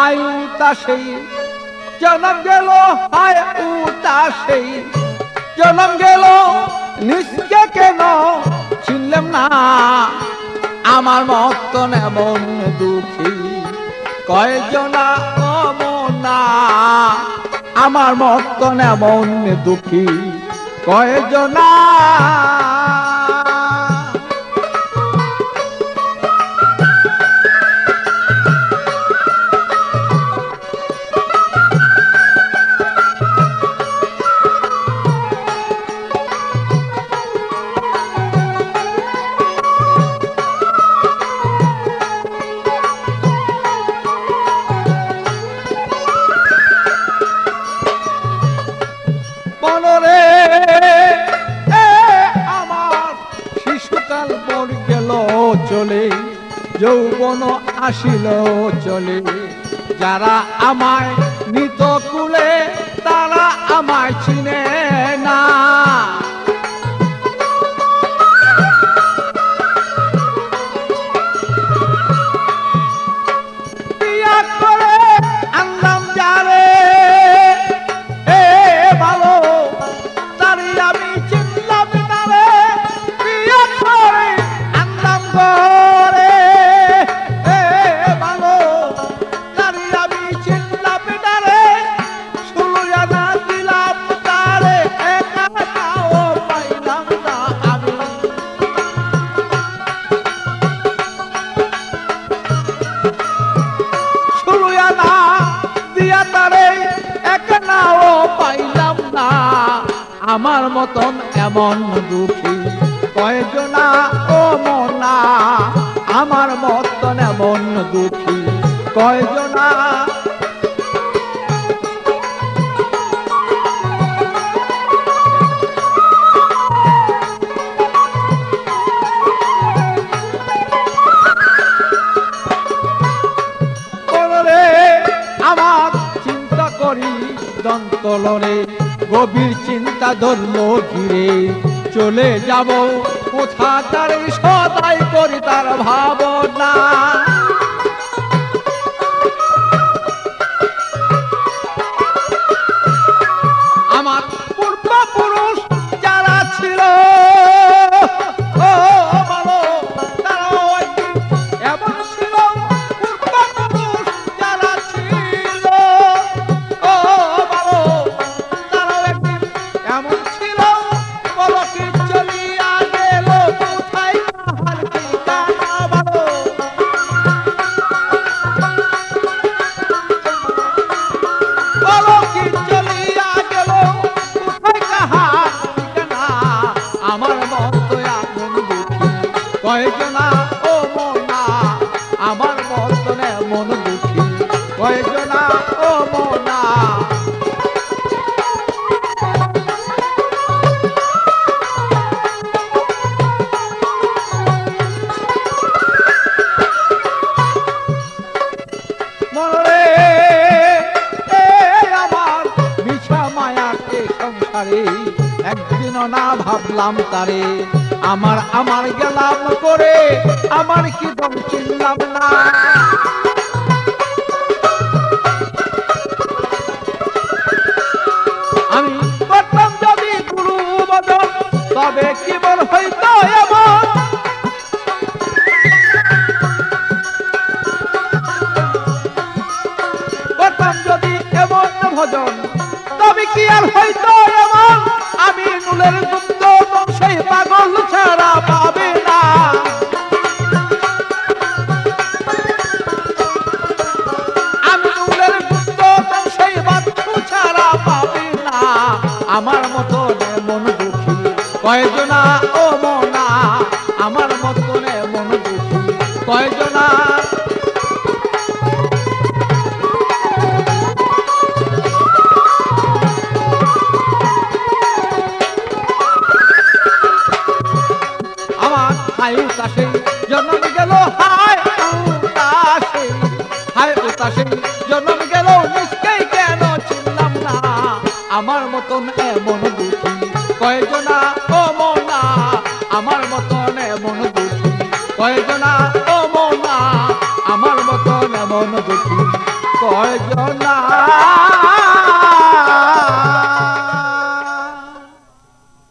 High উতাসেই জনম গেল, হায় উতাসেই জনম গেল, নিজকে কেন চিনলাম না। আমার মতন এমন দুঃখী কয়জনা অমনা, আমার মতন এমন দুঃখী কয়জনা। মনরে আমার শিশুকাল পর গেল চলে, যৌবন আসিল চলে, যারা আমায় নিত কুলে তারা আমায় চিনে না। বিয়া করে আনলাম যারে ভালো, তারই আমি চিনলাম না রে। বিয়া করে আনলাম ঘরে ভালো, তারই আমি চিনলাম না রে। 16 আনা দিলাম তারে, একা একাও পাইলাম না আমি। 16 আনা দিয়া তারে একা নাও পাইলাম না। আমার মতন এমন দুঃখী কয়জনা ও মনা, আমার মতন এমন দুঃখী কয়জনা। আমার চিন্তা করি দন্তলরে, গভীর চিন্তা ধরল ঘিরে। চলে যাব কোথা তার সদাই করি তার ভাবনা। আমার পূর্বপুরুষ যারা ছিল ও ভালো, তারাও একদিন এমন ছিল। পূর্বপুরুষ যারা ছিল ও ভালো, তারাও একদিন এমন ছিল। বলো কি চলিয়া গেল কোথায় তাহার ঠিকানা ভালো। বলো কি চলিয়া গেল কোথায় কাহার ঠিকানা। আমার মতো এমন দুঃখী কয়জনা ও মনা, আমার মতন এমন দুঃখী কয়জনা ও মনা। মনরে আমার মিছা মায়াকে সংসারে, একদিনও না ভাবলাম তারে। আমার গেলাম করে, আমার কি দম চিনলাম না। আমি করতাম যদি গুরু বদন, তবে কি বল হইতো এমন। করতাম যদি এমন ভজন, তবে কি আর হইতো এমন। আমি নুলের গুপ্ত সেই পাগল ছাড়া পাবে না। আমি নুলের গুপ্ত সেই বাচ্চু ছাড়া পাবে না। আমার মতো এমন দুঃখী কয়জনা ও মনা, আমার মতো এমন দুঃখী কয়জনা। হায় উতাসেই জন্ম গেল, হায় উতাসেই, হায় উতাসেই জন্ম গেল, নিজকেই কেন চিনলাম না। আমার মতন এমন দুঃখী কয়জনা ও মনা, আমার মতন এমন দুঃখী কয়জনা ও মনা, আমার মতন এমন দুঃখী